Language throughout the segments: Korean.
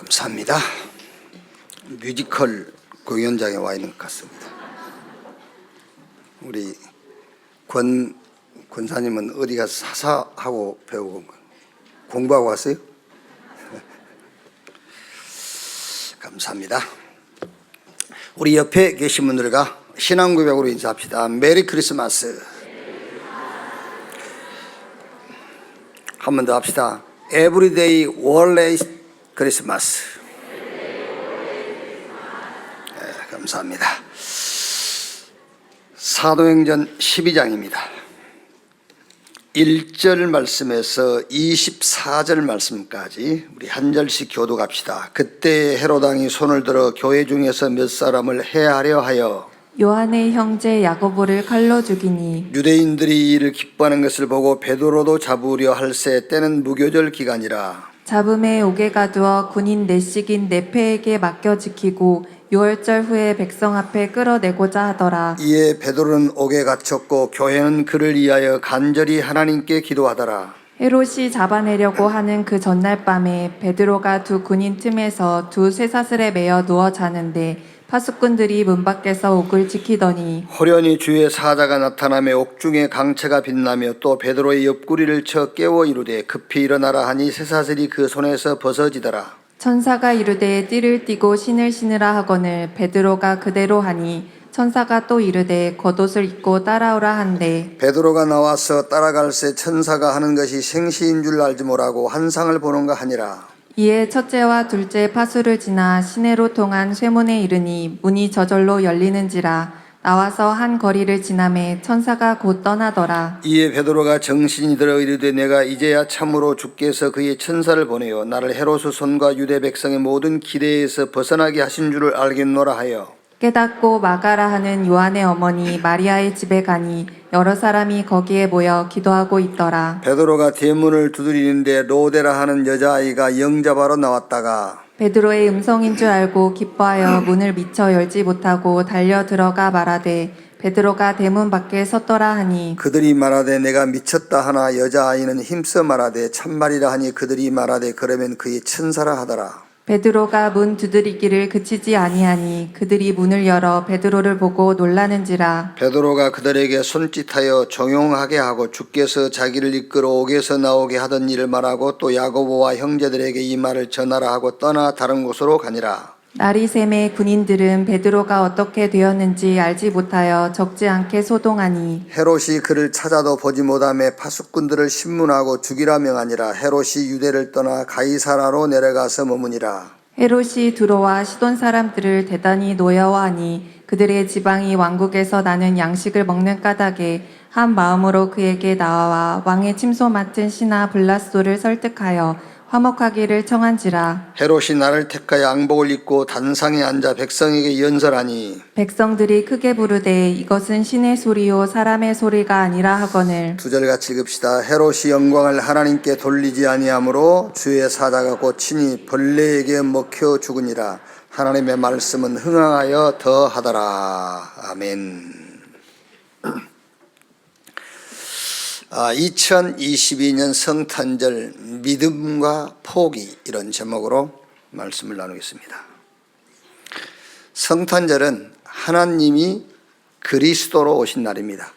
감사합니다. 뮤지컬 공연장에 와 있는 것 같습니다. 우리 권사님은 어디 가서 사사하고 배우고 공부하고 왔어요? 감사합니다. 우리 옆에 계신 분들과 신앙고백으로 인사합시다. 메리 크리스마스. 한 번 더 합시다. 에브리데이 월레이 크리스마스. 네, 감사합니다. 사도행전 12장입니다. 1절 말씀에서 24절 말씀까지 우리 한 절씩 교독합시다. 그때 헤로당이 손을 들어 교회 중에서 몇 사람을 해하려 하여 요한의 형제 야고보를 칼로 죽이니 유대인들이 이를 기뻐하는 것을 보고 베드로도 잡으려 할새 때는 무교절 기간이라. 잡음에 옥에 가두어 군인 내식인 네페에게 맡겨 지키고 6월절 후에 백성 앞에 끌어내고자 하더라. 이에 베드로는 옥에 갇혔고 교회는 그를 위하여 간절히 하나님께 기도하더라. 헤롯이 잡아내려고 하는 그 전날 밤에 베드로가 두 군인 틈에서 두 쇠사슬에 매어 누워 자는데 파수꾼들이 문 밖에서 옥을 지키더니 호련히 주의 사자가 나타나며 옥중에 강체가 빛나며 또 베드로의 옆구리를 쳐 깨워 이르되 급히 일어나라 하니 쇠사슬이 그 손에서 벗어지더라. 천사가 이르되 띠를 띠고 신을 신으라 하거늘 베드로가 그대로 하니 천사가 또 이르되 겉옷을 입고 따라오라 한대 베드로가 나와서 따라갈새 천사가 하는 것이 생시인 줄 알지 못하고 환상을 보는가 하니라. 이에 첫째와 둘째 파수를 지나 시내로 통한 쇠문에 이르니 문이 저절로 열리는지라. 나와서 한 거리를 지나매 천사가 곧 떠나더라. 이에 베드로가 정신이 들어 이르되 내가 이제야 참으로 주께서 그의 천사를 보내어 나를 헤롯의 손과 유대 백성의 모든 기대에서 벗어나게 하신 줄을 알겠노라 하여 깨닫고 마가라 하는 요한의 어머니 마리아의 집에 가니 여러 사람이 거기에 모여 기도하고 있더라. 베드로가 대문을 두드리는데 로데라 하는 여자아이가 영접하러 나왔다가 베드로의 음성인 줄 알고 기뻐하여 문을 미처 열지 못하고 달려 들어가 말하되 베드로가 대문 밖에 섰더라 하니 그들이 말하되 내가 미쳤다 하나 여자아이는 힘써 말하되 참말이라 하니 그들이 말하되 그러면 그의 천사라 하더라. 베드로가 문 두드리기를 그치지 아니하니 그들이 문을 열어 베드로를 보고 놀라는지라. 베드로가 그들에게 손짓하여 종용하게 하고 주께서 자기를 이끌어 옥에서 나오게 하던 일을 말하고 또 야고보와 형제들에게 이 말을 전하라 하고 떠나 다른 곳으로 가니라. 날이 새매 군인들은 베드로가 어떻게 되었는지 알지 못하여 적지 않게 소동하니 헤롯이 그를 찾아도 보지 못하며 파수꾼들을 신문하고 죽이라 명하니라. 헤롯이 유대를 떠나 가이사라로 내려가서 머무니라. 헤롯이 두로와 시돈 사람들을 대단히 노여워하니 그들의 지방이 왕국에서 나는 양식을 먹는 까닭에 한 마음으로 그에게 나와 왕의 침소 맡은 신하 블라소를 설득하여 화목하기를 청한지라. 헤롯이 나를 택하여 양복을 입고 단상에 앉아 백성에게 연설하니 백성들이 크게 부르되 이것은 신의 소리요 사람의 소리가 아니라 하거늘 2절 같이 읽읍시다. 헤롯이 영광을 하나님께 돌리지 아니하므로 주의 사자가 곧 친히 벌레에게 먹혀 죽으니라. 하나님의 말씀은 흥황하여 더하더라. 아멘. 2022년 성탄절 믿음과 포기 이런 제목으로 말씀을 나누겠습니다. 성탄절은 하나님이 그리스도로 오신 날입니다.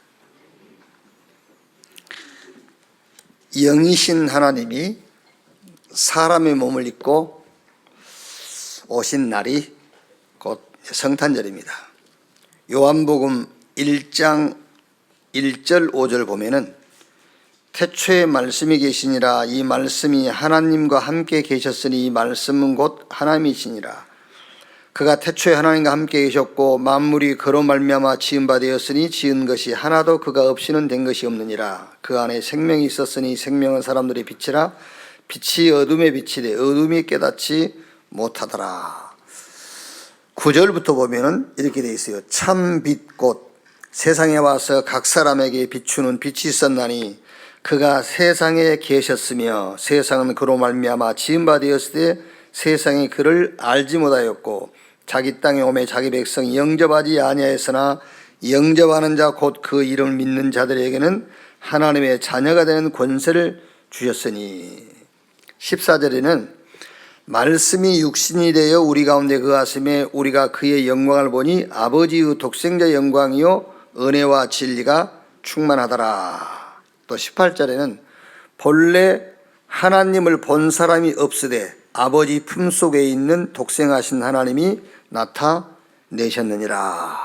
영이신 하나님이 사람의 몸을 입고 오신 날이 곧 성탄절입니다. 요한복음 1장 1절 5절 보면은 태초에 말씀이 계시니라. 이 말씀이 하나님과 함께 계셨으니 이 말씀은 곧 하나님이시니라. 그가 태초에 하나님과 함께 계셨고 만물이 그로 말미암아 지은 바 되었으니 지은 것이 하나도 그가 없이는 된 것이 없느니라. 그 안에 생명이 있었으니 생명은 사람들의 빛이라. 빛이 어둠에 비치되 어둠이 깨닫지 못하더라. 9절부터 보면은 이렇게 되어 있어요. 참 빛 곧 세상에 와서 각 사람에게 비추는 빛이 있었나니 그가 세상에 계셨으며 세상은 그로 말미암아 지은 바 되었을 때 세상이 그를 알지 못하였고 자기 땅에 오매 자기 백성이 영접하지 아니하였으나 영접하는 자 곧 그 이름을 믿는 자들에게는 하나님의 자녀가 되는 권세를 주셨으니 14절에는 말씀이 육신이 되어 우리 가운데 거하심에 우리가 그의 영광을 보니 아버지의 독생자의 영광이요 은혜와 진리가 충만하더라. 또 18절에는 본래 하나님을 본 사람이 없으되 아버지 품속에 있는 독생하신 하나님이 나타내셨느니라.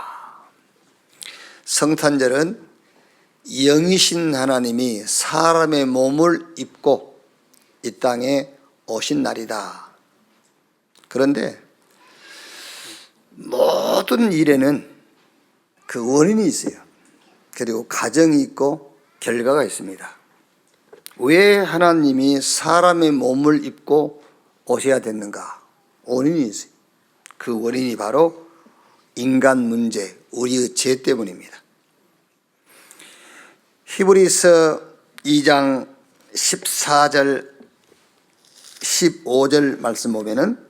성탄절은 영이신 하나님이 사람의 몸을 입고 이 땅에 오신 날이다. 그런데 모든 일에는 그 원인이 있어요. 그리고 과정이 있고 결과가 있습니다. 왜 하나님이 사람의 몸을 입고 오셔야 됐는가? 원인이 있어요. 그 원인이 바로 인간 문제, 우리의 죄 때문입니다. 히브리서 2장 14절 15절 말씀 보면은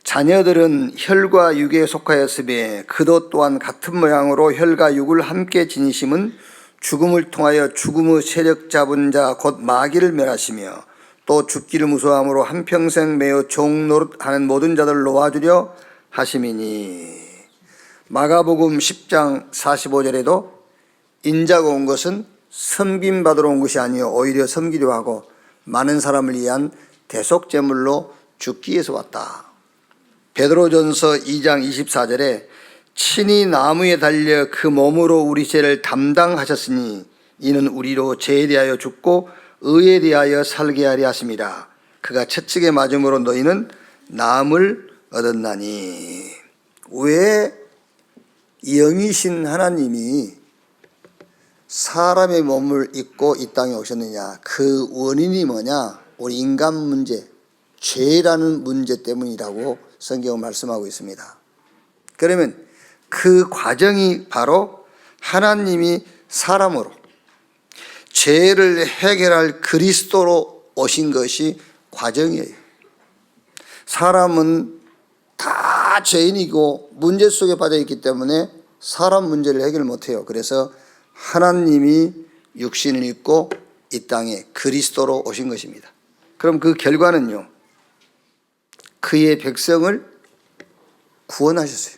자녀들은 혈과 육에 속하였으며 그도 또한 같은 모양으로 혈과 육을 함께 지니심은 죽음을 통하여 죽음의 세력 잡은 자 곧 마귀를 멸하시며 또 죽기를 무서워함으로 한평생 매어 종노릇하는 모든 자들을 놓아주려 하심이니. 마가복음 10장 45절에도 인자가 온 것은 섬김받으러 온 것이 아니요 오히려 섬기려 하고 많은 사람을 위한 대속제물로 죽기 위해서 왔다. 베드로전서 2장 24절에 친히 나무에 달려 그 몸으로 우리 죄를 담당하셨으니 이는 우리로 죄에 대하여 죽고 의에 대하여 살게 하려 하심이라. 그가 채찍에 맞음으로 너희는 나음을 얻었나니. 왜 영이신 하나님이 사람의 몸을 입고 이 땅에 오셨느냐? 그 원인이 뭐냐? 우리 인간 문제, 죄라는 문제 때문이라고 성경은 말씀하고 있습니다. 그러면 그 과정이 바로 하나님이 사람으로 죄를 해결할 그리스도로 오신 것이 과정이에요. 사람은 다 죄인이고 문제 속에 빠져 있기 때문에 사람 문제를 해결 못해요. 그래서 하나님이 육신을 입고 이 땅에 그리스도로 오신 것입니다. 그럼 그 결과는요, 그의 백성을 구원하셨어요.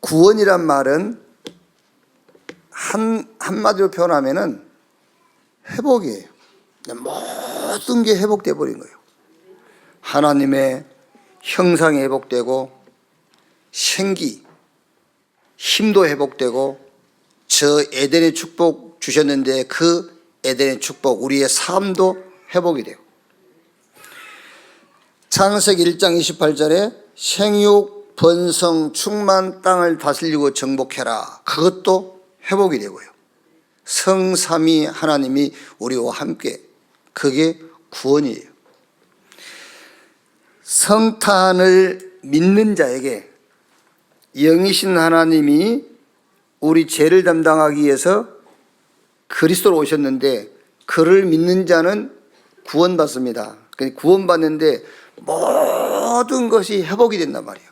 구원이란 말은 한마디로 표현하면은 회복이에요. 모든 게 회복돼 버린 거예요. 하나님의 형상이 회복되고 생기, 힘도 회복되고 저 에덴의 축복 주셨는데 그 에덴의 축복, 우리의 삶도 회복이 돼요. 창세기 1장 28절에 생육, 번성, 충만, 땅을 다스리고 정복해라. 그것도 회복이 되고요. 성삼위 하나님이 우리와 함께, 그게 구원이에요. 성탄을 믿는 자에게 영이신 하나님이 우리 죄를 담당하기 위해서 그리스도로 오셨는데 그를 믿는 자는 구원받습니다. 구원받는데 모든 것이 회복이 된단 말이에요.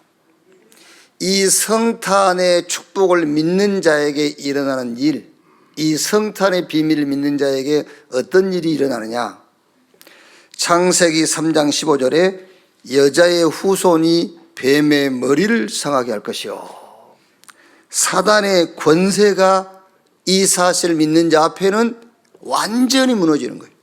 이 성탄의 축복을 믿는 자에게 일어나는 일, 이 성탄의 비밀을 믿는 자에게 어떤 일이 일어나느냐? 창세기 3장 15절에 여자의 후손이 뱀의 머리를 상하게 할 것이요. 사단의 권세가 이 사실을 믿는 자 앞에는 완전히 무너지는 거예요.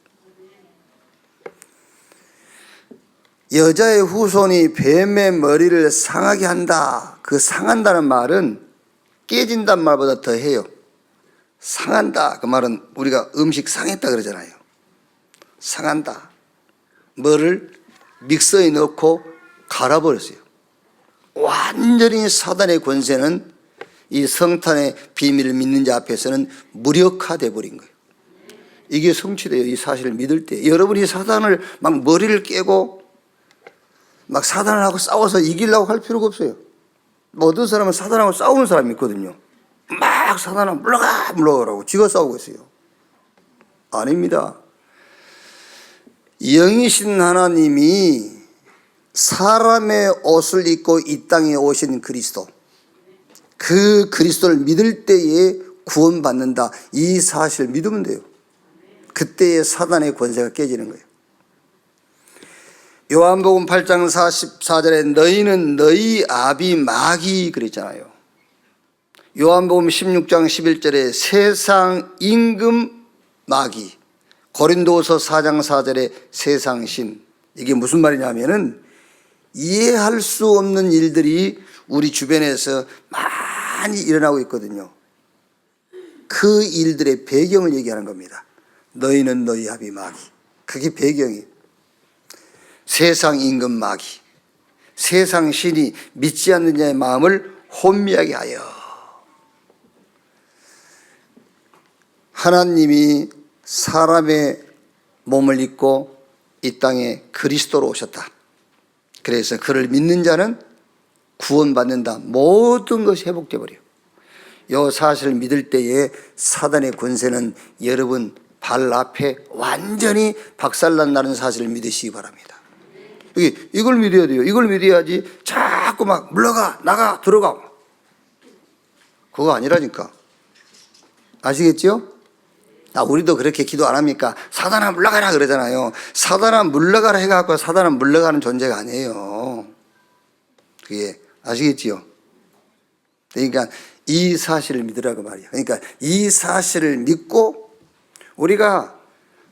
여자의 후손이 뱀의 머리를 상하게 한다. 그 상한다는 말은 깨진다는 말보다 더해요. 상한다. 그 말은 우리가 음식 상했다 그러잖아요. 상한다. 뭐를 믹서에 넣고 갈아버렸어요. 완전히 사단의 권세는 이 성탄의 비밀을 믿는 자 앞에서는 무력화돼 버린 거예요. 이게 성취돼요. 이 사실을 믿을 때. 여러분이 사단을 막 머리를 깨고 막 사단하고 싸워서 이기려고 할 필요가 없어요. 모든 사람은 사단하고 싸우는 사람이 있거든요. 막 사단하고 물러가라고 지가 싸우고 있어요. 아닙니다. 영이신 하나님이 사람의 옷을 입고 이 땅에 오신 그리스도, 그 그리스도를 믿을 때에 구원받는다. 이 사실을 믿으면 돼요. 그때의 사단의 권세가 깨지는 거예요. 요한복음 8장 44절에 너희는 너희 아비 마귀 그랬잖아요. 요한복음 16장 11절에 세상 임금 마귀, 고린도서 4장 4절에 세상 신. 이게 무슨 말이냐면은 이해할 수 없는 일들이 우리 주변에서 많이 일어나고 있거든요. 그 일들의 배경을 얘기하는 겁니다. 너희는 너희 아비 마귀. 그게 배경이. 세상 임금 마귀, 세상 신이 믿지 않는 자의 마음을 혼미하게 하여. 하나님이 사람의 몸을 입고 이 땅에 그리스도로 오셨다. 그래서 그를 믿는 자는 구원받는다. 모든 것이 회복돼 버려요. 이 사실을 믿을 때에 사단의 권세는 여러분 발 앞에 완전히 박살난다는 사실을 믿으시기 바랍니다. 이걸 믿어야 돼요. 이걸 믿어야지 자꾸 막 물러가, 나가, 들어가. 그거 아니라니까. 아시겠죠? 우리도 그렇게 기도 안 합니까? 사단아 물러가라 그러잖아요. 사단아 물러가라 해갖고 사단은 물러가는 존재가 아니에요. 그게 아시겠지요? 그러니까 이 사실을 믿으라고 말이에요. 그러니까 이 사실을 믿고 우리가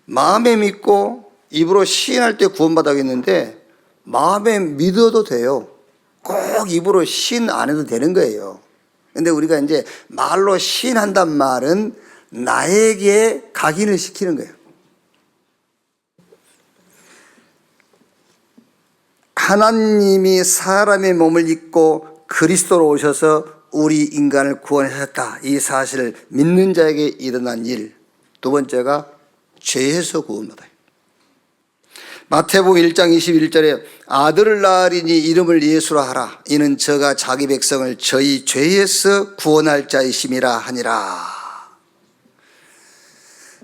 마음에 믿고 입으로 시인할 때 구원받아야겠는데 마음에 믿어도 돼요. 꼭 입으로 시인 안 해도 되는 거예요. 근데 우리가 이제 말로 시인한단 말은 나에게 각인을 시키는 거예요. 하나님이 사람의 몸을 입고 그리스도로 오셔서 우리 인간을 구원하셨다. 이 사실을 믿는 자에게 일어난 일. 두 번째가 죄에서 구원받아요. 마태복음 1장 21절에 아들을 낳으리니 이름을 예수라 하라. 이는 저가 자기 백성을 저희 죄에서 구원할 자이심이라 하니라.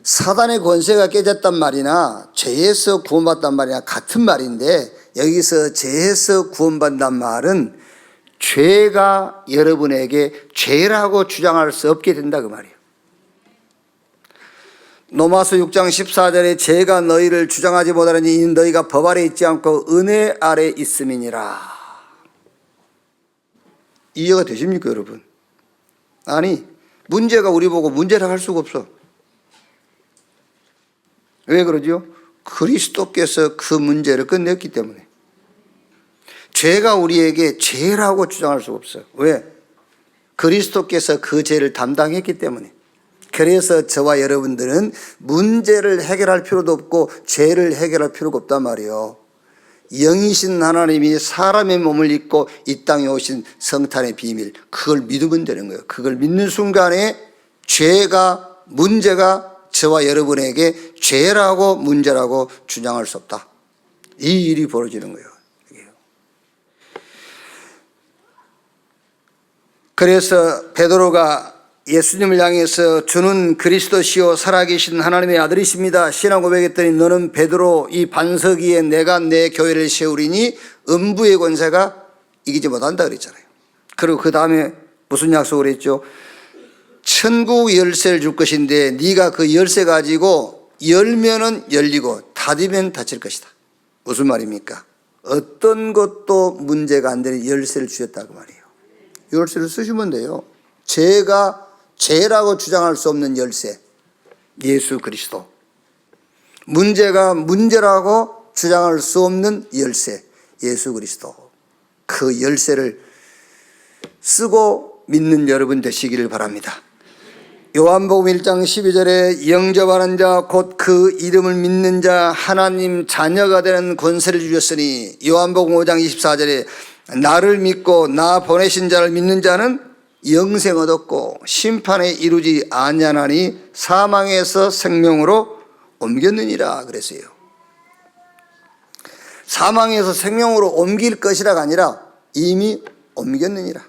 사단의 권세가 깨졌단 말이나 죄에서 구원받단 말이나 같은 말인데 여기서 죄에서 구원받는단 말은 죄가 여러분에게 죄라고 주장할 수 없게 된다 그 말이에요. 로마서 6장 14절에 죄가 너희를 주장하지 못하느니 이는 너희가 법 아래 있지 않고 은혜 아래 있음이니라. 이해가 되십니까 여러분? 아니 문제가 우리 보고 문제라 할 수가 없어. 왜 그러죠? 그리스도께서 그 문제를 끝냈기 때문에. 죄가 우리에게 죄라고 주장할 수가 없어요. 왜? 그리스도께서 그 죄를 담당했기 때문에. 그래서 저와 여러분들은 문제를 해결할 필요도 없고 죄를 해결할 필요가 없단 말이에요. 영이신 하나님이 사람의 몸을 입고 이 땅에 오신 성탄의 비밀, 그걸 믿으면 되는 거예요. 그걸 믿는 순간에 죄가, 문제가 저와 여러분에게 죄라고 문제라고 주장할 수 없다. 이 일이 벌어지는 거예요. 그래서 베드로가 예수님을 향해서 주는 그리스도시요 살아계신 하나님의 아들이십니다. 신앙 고백했더니 너는 베드로 이 반석 위에 내가 내 교회를 세우리니 음부의 권세가 이기지 못한다 그랬잖아요. 그리고 그 다음에 무슨 약속을 했죠? 천국 열쇠를 줄 것인데 네가 그 열쇠 가지고 열면은 열리고 닫으면 닫힐 것이다. 무슨 말입니까? 어떤 것도 문제가 안 되는 열쇠를 주셨다고 말이에요. 열쇠를 쓰시면 돼요. 죄라고 주장할 수 없는 열쇠, 예수 그리스도. 문제가 문제라고 주장할 수 없는 열쇠, 예수 그리스도. 그 열쇠를 쓰고 믿는 여러분 되시기를 바랍니다. 요한복음 1장 12절에 영접하는 자 곧 그 이름을 믿는 자 하나님 자녀가 되는 권세를 주셨으니 요한복음 5장 24절에 나를 믿고 나 보내신 자를 믿는 자는 영생 얻었고 심판에 이루지 아니하나니 사망에서 생명으로 옮겼느니라 그랬어요. 사망에서 생명으로 옮길 것이라가 아니라 이미 옮겼느니라.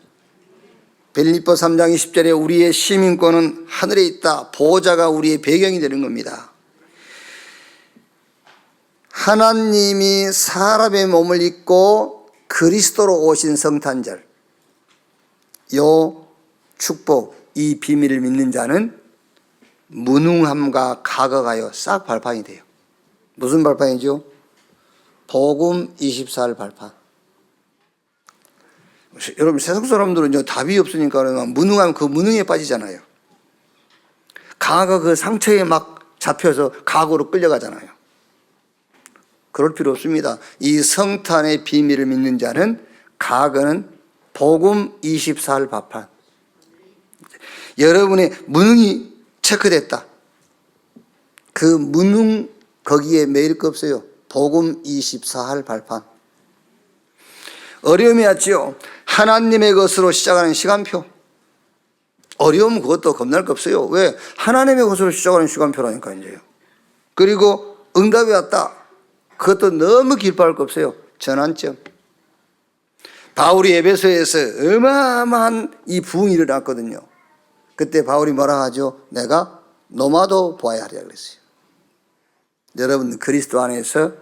빌립보 3장 20절에 우리의 시민권은 하늘에 있다. 보호자가 우리의 배경이 되는 겁니다. 하나님이 사람의 몸을 입고 그리스도로 오신 성탄절, 요 축복, 이 비밀을 믿는 자는 무능함과 각오하여 싹 발판이 돼요. 무슨 발판이죠? 복음 24일 발판. 여러분 세상 사람들은 답이 없으니까 무능하면 그 무능에 빠지잖아요. 강아가 그 상처에 막 잡혀서 과거로 끌려가잖아요. 그럴 필요 없습니다. 이 성탄의 비밀을 믿는 자는 과거는 복음 24일 발판. 여러분의 무능이 체크됐다. 그 무능 거기에 매일 거 없어요. 복음 24일 발판. 어려움이 왔지요. 하나님의 것으로 시작하는 시간표. 어려움 그것도 겁날 거 없어요. 왜? 하나님의 것으로 시작하는 시간표라니까 이제요. 그리고 응답이 왔다. 그것도 너무 기뻐할 거 없어요. 전환점. 바울이 에베소에서 어마어마한 이 부흥이 일어났거든요. 그때 바울이 뭐라 하죠? 내가 노마도 보아야 하리라 그랬어요. 여러분 그리스도 안에서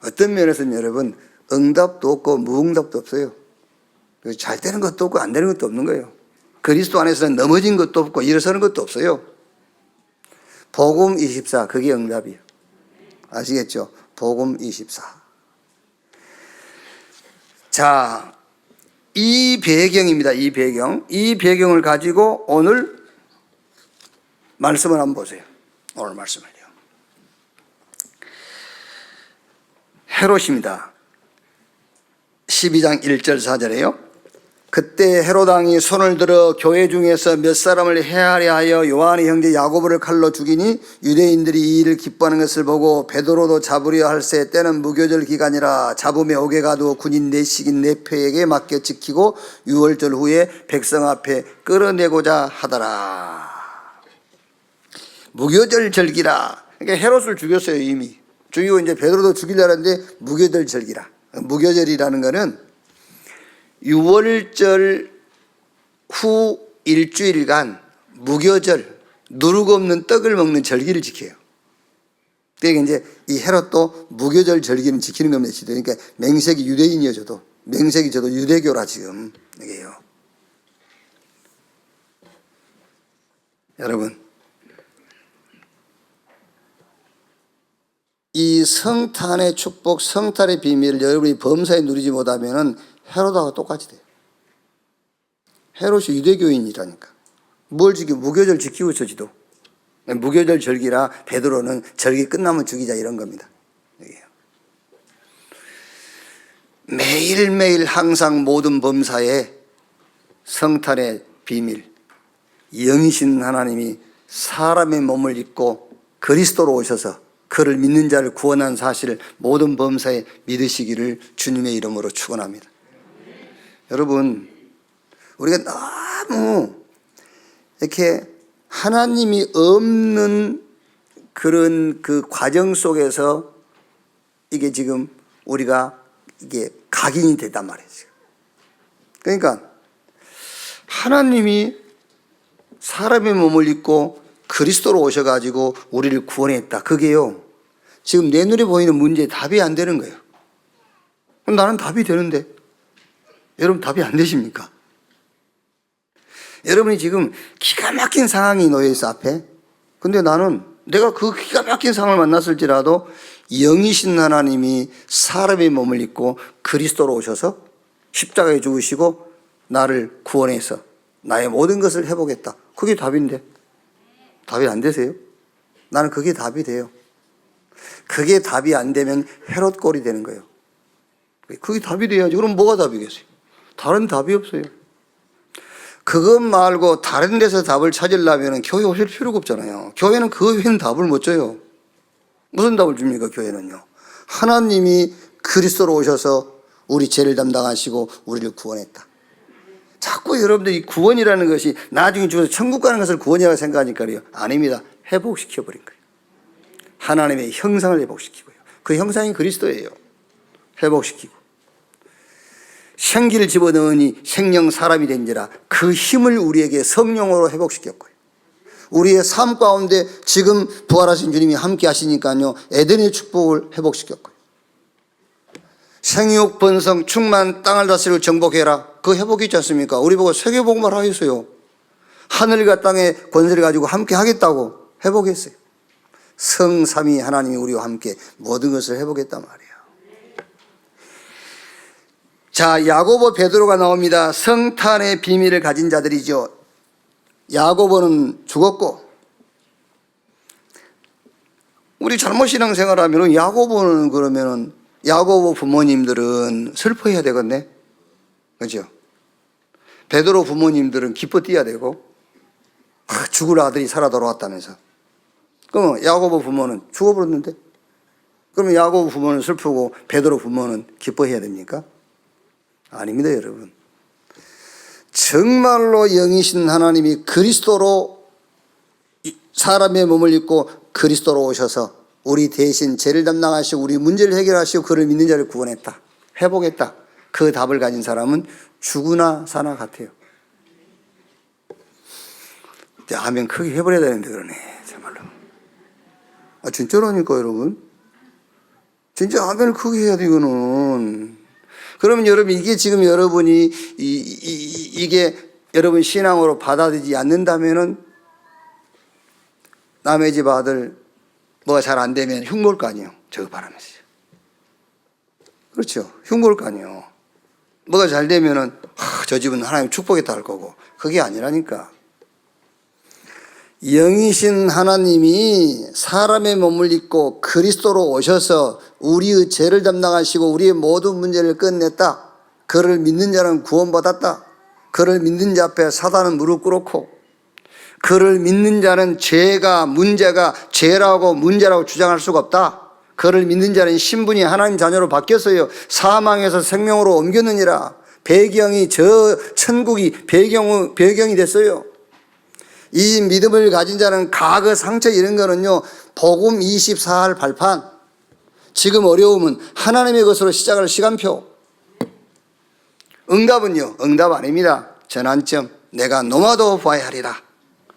어떤 면에서는 여러분 응답도 없고 무응답도 없어요. 잘 되는 것도 없고 안 되는 것도 없는 거예요. 그리스도 안에서는 넘어진 것도 없고 일어서는 것도 없어요. 복음 24 그게 응답이에요. 아시겠죠? 복음 24. 자, 이 배경입니다. 이 배경. 이 배경을 가지고 오늘 말씀을 한번 보세요. 오늘 말씀을요. 헤롯입니다. 12장 1절 4절에요. 그때 헤롯 왕이 손을 들어 교회 중에서 몇 사람을 해하려 하여 요한의 형제 야고보를 칼로 죽이니 유대인들이 이 일을 기뻐하는 것을 보고 베드로도 잡으려 할새 때는 무교절 기간이라 잡음에 옥에 가두어 군인 내식인 내패에게 맡겨 지키고 유월절 후에 백성 앞에 끌어내고자 하더라. 무교절 절기라. 그러니까 헤롯을 죽였어요. 이미 죽이고 이제 베드로도 죽이려는데 무교절 절기라. 무교절이라는 거는 6월절 후 일주일간 무교절, 누룩 없는 떡을 먹는 절기를 지켜요. 그러니까 이제 이 헤롯도 무교절 절기는 지키는 겁니다. 그러니까 맹세기 유대인이요, 저도. 맹세기 저도 유대교라 지금. 이게요. 여러분, 이 성탄의 축복, 성탄의 비밀을 여러분이 범사에 누리지 못하면은 헤롯하고 똑같이 돼요. 헤롯이 유대교인이라니까. 뭘 지키고 무교절 지키고 있어 지도. 무교절 절기라 베드로는 절기 끝나면 죽이자 이런 겁니다. 매일매일 항상 모든 범사에 성탄의 비밀, 영이신 하나님이 사람의 몸을 입고 그리스도로 오셔서 그를 믿는 자를 구원한 사실을 모든 범사에 믿으시기를 주님의 이름으로 축원합니다. 여러분, 우리가 너무 이렇게 하나님이 없는 그런 그 과정 속에서 이게 지금 우리가 이게 각인이 됐단 말이에요. 그러니까 하나님이 사람의 몸을 입고 그리스도로 오셔가지고 우리를 구원했다. 그게요, 지금 내 눈에 보이는 문제에 답이 안 되는 거예요. 그럼 나는 답이 되는데 여러분 답이 안 되십니까? 여러분이 지금 기가 막힌 상황이 놓여 있어 앞에. 근데 나는 내가 그 기가 막힌 상황을 만났을지라도 영이신 하나님이 사람의 몸을 입고 그리스도로 오셔서 십자가에 죽으시고 나를 구원해서 나의 모든 것을 회복했다. 그게 답인데 답이 안 되세요? 나는 그게 답이 돼요. 그게 답이 안 되면 헤롯 꼴이 되는 거예요. 그게 답이 돼야지. 그럼 뭐가 답이겠어요? 다른 답이 없어요. 그것 말고 다른 데서 답을 찾으려면 교회 오실 필요가 없잖아요. 교회는 그 외에는 답을 못 줘요. 무슨 답을 줍니까? 교회는요, 하나님이 그리스도로 오셔서 우리 죄를 담당하시고 우리를 구원했다. 자꾸 여러분들이 구원이라는 것이 나중에 죽어서 천국 가는 것을 구원이라고 생각하니까요. 아닙니다. 회복시켜버린 거예요. 하나님의 형상을 회복시키고요. 그 형상이 그리스도예요. 회복시키고 생기를 집어넣으니 생명 사람이 된지라. 그 힘을 우리에게 성령으로 회복시켰고요. 우리의 삶 가운데 지금 부활하신 주님이 함께 하시니까요, 에덴의 축복을 회복시켰고요. 생육 번성 충만 땅을 다스리고 정복해라. 그 회복이 있지 않습니까? 우리 보고 세계복음을 하겠어요. 하늘과 땅의 권세를 가지고 함께 하겠다고 회복했어요. 성삼위 하나님이 우리와 함께 모든 것을 회복했단 말이에요. 자, 야고보, 베드로가 나옵니다. 성탄의 비밀을 가진 자들이죠. 야고보는 죽었고, 우리 잘못 신앙생활하면 야고보는 그러면은 야고보 부모님들은 슬퍼해야 되겠네. 그죠? 베드로 부모님들은 기뻐 뛰어야 되고, 죽을 아들이 살아 돌아왔다면서. 그러면 야고보 부모는 죽어버렸는데? 그러면 야고보 부모는 슬프고 베드로 부모는 기뻐해야 됩니까? 아닙니다, 여러분. 정말로 영이신 하나님이 그리스도로 사람의 몸을 입고 그리스도로 오셔서 우리 대신 죄를 담당하시고 우리 문제를 해결하시고 그를 믿는 자를 구원했다, 회복했다. 그 답을 가진 사람은 죽으나 사나 같아요. 아멘 크게 해버려야 되는데 그러네, 정말로. 진짜라니까, 여러분. 진짜 아멘을 크게 해야 돼, 이거는. 그러면 여러분, 이게 지금 여러분이 이게 여러분 신앙으로 받아들이지 않는다면은 남의 집 아들 뭐가 잘 안 되면 흉볼 거 아니에요. 저거 바라면서. 그렇죠. 흉볼 거 아니에요. 뭐가 잘 되면은 저 집은 하나님 축복했다 할 거고. 그게 아니라니까. 영이신 하나님이 사람의 몸을 입고 그리스도로 오셔서 우리의 죄를 담당하시고 우리의 모든 문제를 끝냈다. 그를 믿는 자는 구원받았다. 그를 믿는 자 앞에 사단은 무릎 꿇었고, 그를 믿는 자는 죄가 문제가 죄라고 문제라고 주장할 수가 없다. 그를 믿는 자는 신분이 하나님 자녀로 바뀌었어요. 사망에서 생명으로 옮겼느니라. 배경이 저 천국이 배경이 됐어요. 이 믿음을 가진 자는 과거 상처 이런 거는요, 복음 24할 발판, 지금 어려움은 하나님의 것으로 시작할 시간표. 응답은요, 응답 아닙니다. 전환점, 내가 노마도 봐야 하리라.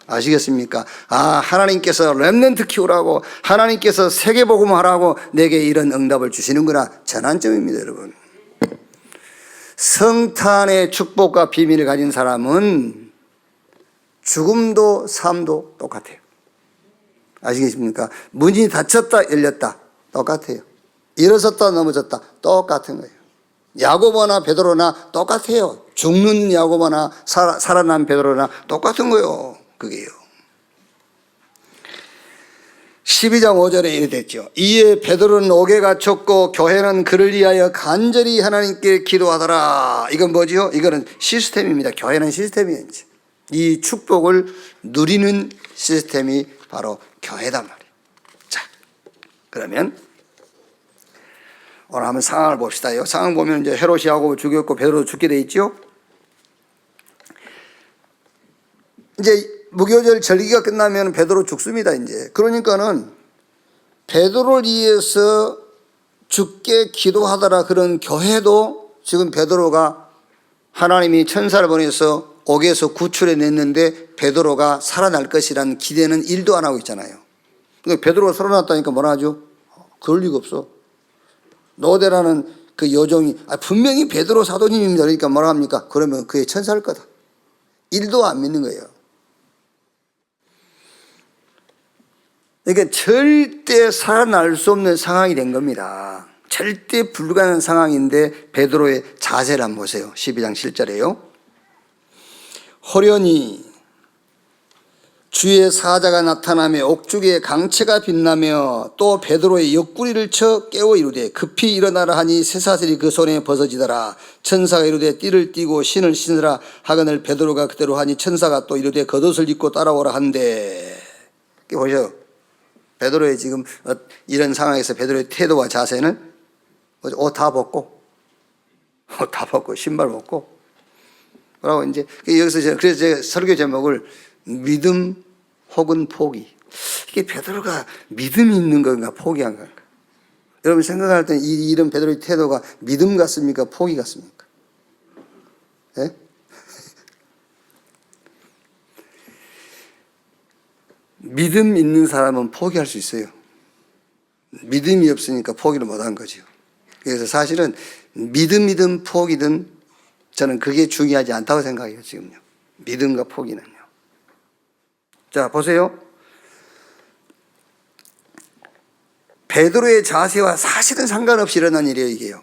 아시겠습니까? 하나님께서 렘넌트 키우라고, 하나님께서 세계복음 하라고 내게 이런 응답을 주시는구나. 전환점입니다, 여러분. 성탄의 축복과 비밀을 가진 사람은 죽음도 삶도 똑같아요. 아시겠습니까? 문이 닫혔다 열렸다 똑같아요. 일어섰다 넘어졌다 똑같은 거예요. 야고보나 베드로나 똑같아요. 죽는 야고보나 살아난 베드로나 똑같은 거예요. 그게요. 12장 5절에 이래 됐죠. 이에 베드로는 옥에 갇혔고 교회는 그를 위하여 간절히 하나님께 기도하더라. 이건 뭐지요? 이거는 시스템입니다. 교회는 시스템이에요. 이 축복을 누리는 시스템이 바로 교회단 말이에요. 자, 그러면 오늘 한번 상황을 봅시다요. 상황 보면 이제 헤롯이 야고보 죽였고 베드로도 죽게 돼 있죠. 이제 무교절 절기가 끝나면 베드로 죽습니다. 이제 그러니까는 베드로를 위해서 죽게 기도하더라. 그런 교회도 지금 베드로가 하나님이 천사를 보내서 옥에서 구출해냈는데 베드로가 살아날 것이라는 기대는 1도 안 하고 있잖아요. 그러니까 베드로가 살아났다니까 뭐라 하죠? 그럴 리가 없어. 노대라는 그 여종이 분명히 베드로 사도님입니다. 그러니까 뭐라 합니까? 그러면 그의 천사일 거다. 1도 안 믿는 거예요. 그러니까 절대 살아날 수 없는 상황이 된 겁니다. 절대 불가능한 상황인데 베드로의 자세를 한번 보세요. 12장 7절에요. 호련히 주의 사자가 나타나며 옥중에 강체가 빛나며 또 베드로의 옆구리를 쳐 깨워 이르되 급히 일어나라 하니 쇠사슬이 그 손에 벗어지더라. 천사가 이르되 띠를 띠고 신을 신으라 하거늘 베드로가 그대로 하니 천사가 또 이르되 겉옷을 입고 따라오라 한대. 보셔요. 베드로의 지금 이런 상황에서 베드로의 태도와 자세는 옷 다 벗고 신발 벗고 뭐라고 이제 여기서 그래서 제가 설교 제목을 믿음 혹은 포기. 이게 베드로가 믿음이 있는 건가 포기한 건가? 여러분 생각할 때 이런 베드로의 태도가 믿음 같습니까? 포기 같습니까? 예? 믿음 있는 사람은 포기할 수 있어요. 믿음이 없으니까 포기를 못한 거죠. 그래서 사실은 믿음이든 포기든 저는 그게 중요하지 않다고 생각해요. 지금요. 믿음과 포기는요. 자 보세요. 베드로의 자세와 사실은 상관없이 일어난 일이에요. 이게요.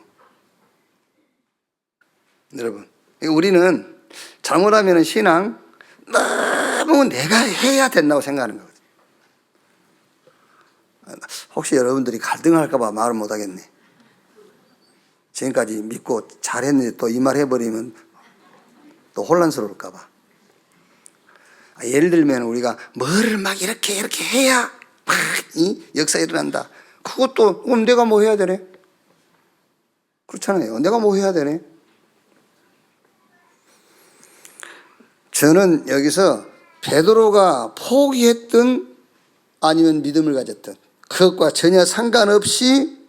여러분, 우리는 잘못하면 신앙 너무 내가 해야 된다고 생각하는 거거든요. 혹시 여러분들이 갈등할까 봐 말을 못 하겠네. 지금까지 믿고 잘했는데 또 이 말 해버리면 또 혼란스러울까 봐. 예를 들면 우리가 뭐를 막 이렇게 해야 막 이 역사 일어난다. 그것도 그럼 내가 뭐 해야 되네? 그렇잖아요. 내가 뭐 해야 되네? 저는 여기서 베드로가 포기했든 아니면 믿음을 가졌든 그것과 전혀 상관없이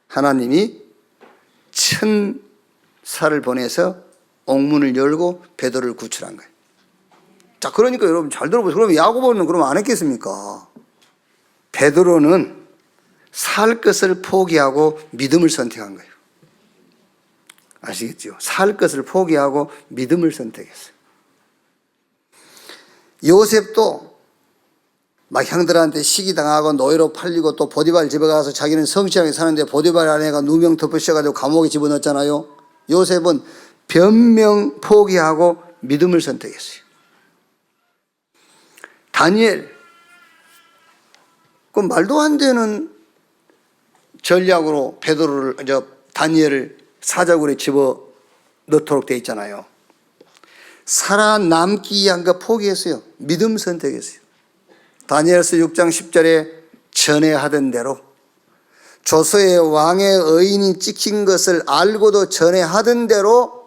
하나님이 천사를 보내서 옥문을 열고 베드로를 구출한 거예요. 자, 그러니까 여러분 잘 들어보세요. 그럼 야고보는 그럼 안 했겠습니까? 베드로는 살 것을 포기하고 믿음을 선택한 거예요. 아시겠죠? 살 것을 포기하고 믿음을 선택했어요. 요셉도 막 형들한테 시기당하고 노예로 팔리고 또 보디발 집에 가서 자기는 성실하게 사는데 보디발 아내가 누명 덮으셔가지고 감옥에 집어넣었잖아요. 요셉은 변명 포기하고 믿음을 선택했어요. 다니엘, 그 말도 안 되는 전략으로 다니엘을 사자굴에 집어넣도록 돼 있잖아요. 살아남기 위한 거 포기했어요. 믿음 선택했어요. 다니엘서 6장 10절에 전해하던 대로 조서의 왕의 의인이 찍힌 것을 알고도 전해하던 대로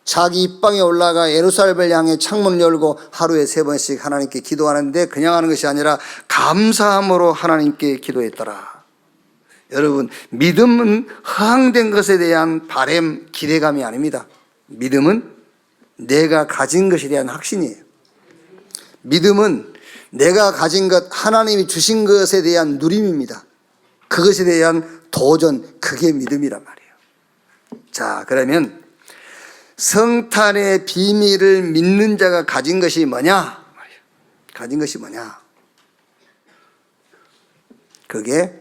자기 입방에 올라가 예루살렘을 향해 창문을 열고 하루에 3번씩 하나님께 기도하는데 그냥 하는 것이 아니라 감사함으로 하나님께 기도했더라. 여러분, 믿음은 허황된 것에 대한 바람, 기대감이 아닙니다. 믿음은 내가 가진 것에 대한 확신이에요. 믿음은 내가 가진 것, 하나님이 주신 것에 대한 누림입니다. 그것에 대한 도전, 그게 믿음이란 말이에요. 자, 그러면 성탄의 비밀을 믿는 자가 가진 것이 뭐냐? 가진 것이 뭐냐? 그게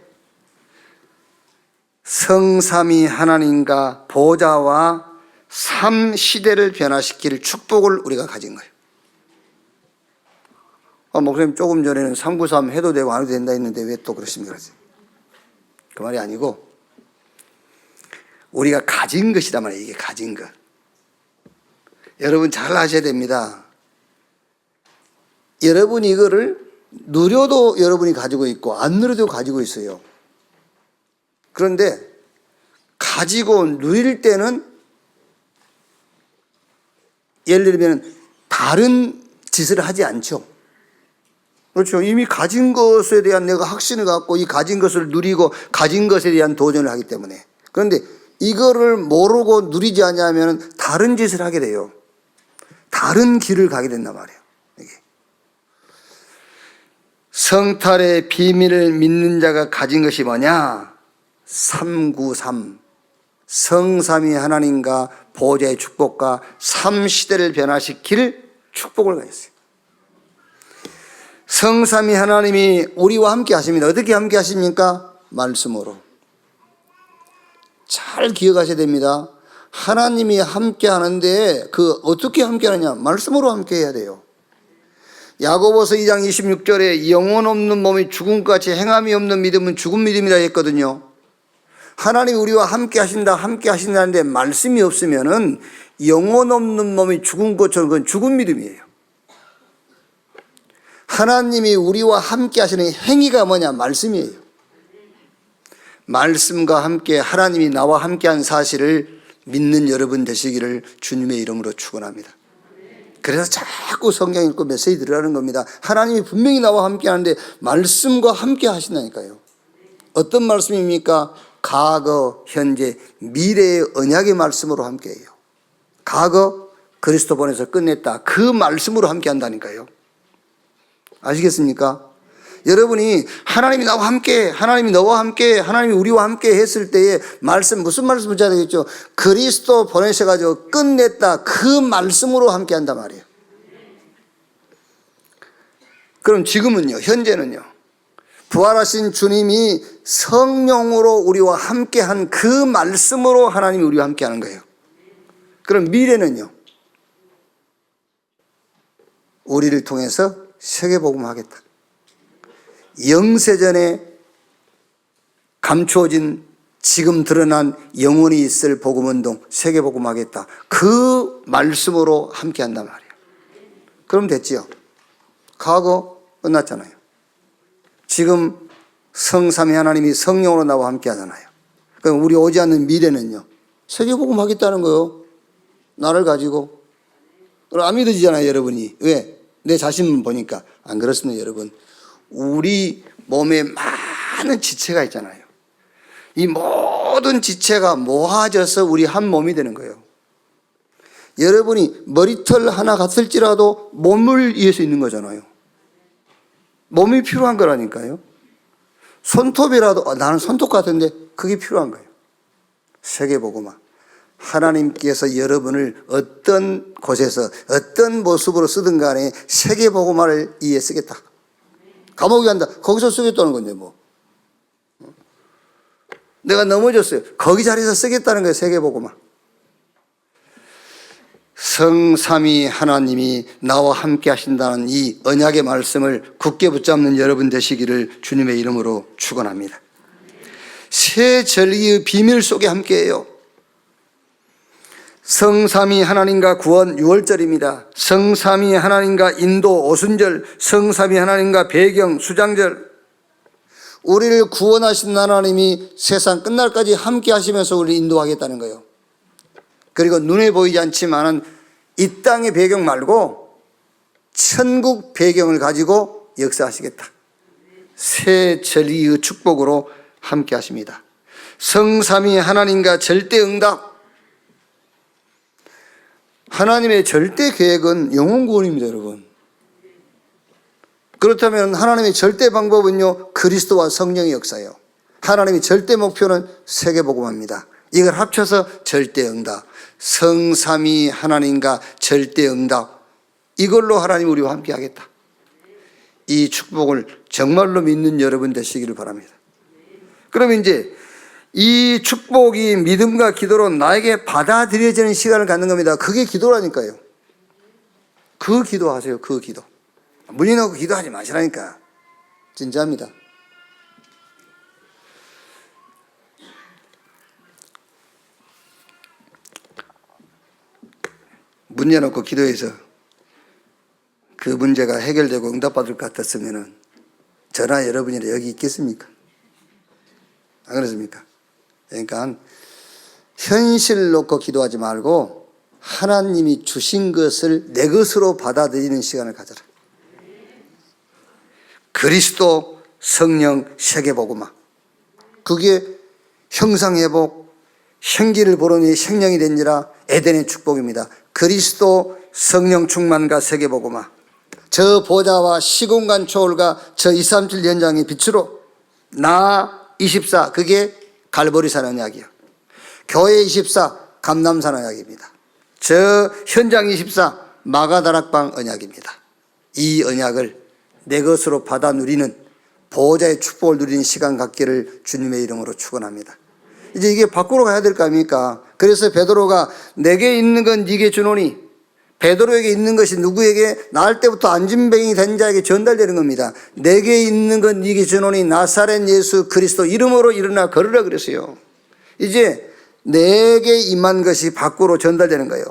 성삼위 하나님과 보좌와 삶 시대를 변화시킬 축복을 우리가 가진 거예요. 목사님 조금 전에는 393 해도 되고 안 해도 된다 했는데 왜 또 그러십니까? 그 말이 아니고 우리가 가진 것이란 말이에요. 이게 가진 것. 여러분 잘 아셔야 됩니다. 여러분이 이거를 누려도 여러분이 가지고 있고 안 누려도 가지고 있어요. 그런데 가지고 누릴 때는 예를 들면 다른 짓을 하지 않죠. 그렇죠. 이미 가진 것에 대한 내가 확신을 갖고 이 가진 것을 누리고 가진 것에 대한 도전을 하기 때문에. 그런데 이거를 모르고 누리지 않으면 다른 짓을 하게 돼요. 다른 길을 가게 된단 말이에요. 이게. 성탈의 비밀을 믿는 자가 가진 것이 뭐냐? 393. 성삼위 하나님과 보좌의 축복과 삶 시대를 변화시킬 축복을 가졌어요. 성삼위 하나님이 우리와 함께 하십니다. 어떻게 함께 하십니까? 말씀으로. 잘 기억하셔야 됩니다. 하나님이 함께 하는데 어떻게 함께 하느냐? 말씀으로 함께 해야 돼요. 야고보서 2장 26절에 영혼 없는 몸이 죽음같이 행함이 없는 믿음은 죽은 믿음이라 했거든요. 하나님이 우리와 함께 하신다는데 말씀이 없으면은 영혼 없는 몸이 죽은 것처럼 그건 죽은 믿음이에요. 하나님이 우리와 함께 하시는 행위가 뭐냐? 말씀이에요. 말씀과 함께 하나님이 나와 함께한 사실을 믿는 여러분 되시기를 주님의 이름으로 축원합니다. 그래서 자꾸 성경 읽고 메시지 들으라는 겁니다. 하나님이 분명히 나와 함께 하는데 말씀과 함께 하신다니까요. 어떤 말씀입니까? 과거, 현재, 미래의 언약의 말씀으로 함께 해요. 과거 그리스도 보내서 끝냈다. 그 말씀으로 함께 한다니까요. 아시겠습니까? 여러분이 하나님이 나와 함께, 하나님이 너와 함께, 하나님이 우리와 함께 했을 때에 무슨 말씀을 해야 되겠죠? 그리스도 보내셔가지고 끝냈다. 그 말씀으로 함께 한단 말이에요. 그럼 지금은요, 현재는요, 부활하신 주님이 성령으로 우리와 함께 한 그 말씀으로 하나님이 우리와 함께 하는 거예요. 그럼 미래는요? 우리를 통해서 세계복음 하겠다. 영세전에 감추어진 지금 드러난 영원히 있을 복음운동, 세계복음 하겠다. 그 말씀으로 함께 한단 말이에요. 그럼 됐지요. 과거 끝났잖아요. 지금 성삼위 하나님이 성령으로 나와 함께 하잖아요. 그럼 우리 오지 않는 미래는요, 세계복음 하겠다는 거요. 나를 가지고. 안 믿어지잖아요, 여러분이. 왜? 내 자신만 보니까. 안 그렇습니다, 여러분. 우리 몸에 많은 지체가 있잖아요. 이 모든 지체가 모아져서 우리 한 몸이 되는 거예요. 여러분이 머리털 하나 갔을지라도 몸을 위해서 있는 거잖아요. 몸이 필요한 거라니까요. 손톱이라도 나는 손톱 같은데 그게 필요한 거예요. 세계복음화. 하나님께서 여러분을 어떤 곳에서 어떤 모습으로 쓰든 간에 세계복음화를 위해 쓰겠다. 감옥에 간다. 거기서 쓰겠다는 건데 뭐. 내가 넘어졌어요. 거기 자리에서 쓰겠다는 거예요. 세계복음화. 성삼위 하나님이 나와 함께 하신다는 이 언약의 말씀을 굳게 붙잡는 여러분 되시기를 주님의 이름으로 축원합니다. 새 전리의 비밀 속에 함께해요. 성삼위 하나님과 구원 6월절입니다. 성삼위 하나님과 인도 오순절, 성삼위 하나님과 배경 수장절. 우리를 구원하신 하나님이 세상 끝날까지 함께 하시면서 우리를 인도하겠다는 거예요. 그리고 눈에 보이지 않지만은 이 땅의 배경 말고 천국 배경을 가지고 역사하시겠다. 새 전리의 축복으로 함께 하십니다. 성삼위 하나님과 절대 응답. 하나님의 절대 계획은 영혼 구원입니다, 여러분. 그렇다면 하나님의 절대 방법은요, 그리스도와 성령의 역사예요. 하나님의 절대 목표는 세계복음화입니다. 이걸 합쳐서 절대 응답. 성삼위 하나님과 절대 응답. 이걸로 하나님 우리와 함께 하겠다. 이 축복을 정말로 믿는 여러분 되시기를 바랍니다. 그럼 이제 이 축복이 믿음과 기도로 나에게 받아들여지는 시간을 갖는 겁니다. 그게 기도라니까요. 그 기도하세요. 그 기도. 문이 놓고 기도하지 마시라니까. 진짜입니다. 문 열어놓고 기도해서 그 문제가 해결되고 응답받을 것 같았으면 저나 여러분이나 여기 있겠습니까? 안 그렇습니까? 그러니까 현실 놓고 기도하지 말고 하나님이 주신 것을 내 것으로 받아들이는 시간을 가져라. 그리스도, 성령, 세계복음화. 그게 형상회복, 생기를 보르니 생명이 된지라 에덴의 축복입니다. 그리스도, 성령 충만과 세계복음화. 저 보좌와 시공간 초월과 저 237 연장의 빛으로 나 24, 그게 갈보리산 언약이요. 교회 24, 감남산 언약입니다. 저 현장 24, 마가다락방 언약입니다. 이 언약을 내 것으로 받아 누리는 보호자의 축복을 누리는 시간 갖기를 주님의 이름으로 축원합니다. 이제 이게 밖으로 가야 될 거 아닙니까? 그래서 베드로가 내게 있는 건 네게 주노니, 베드로에게 있는 것이 누구에게? 나을 때부터 안진뱅이 된 자에게 전달되는 겁니다. 내게 있는 건 네게 주노니 나사렛 예수 그리스도 이름으로 일어나 걸으라 그랬어요. 이제 내게 임한 것이 밖으로 전달되는 거예요.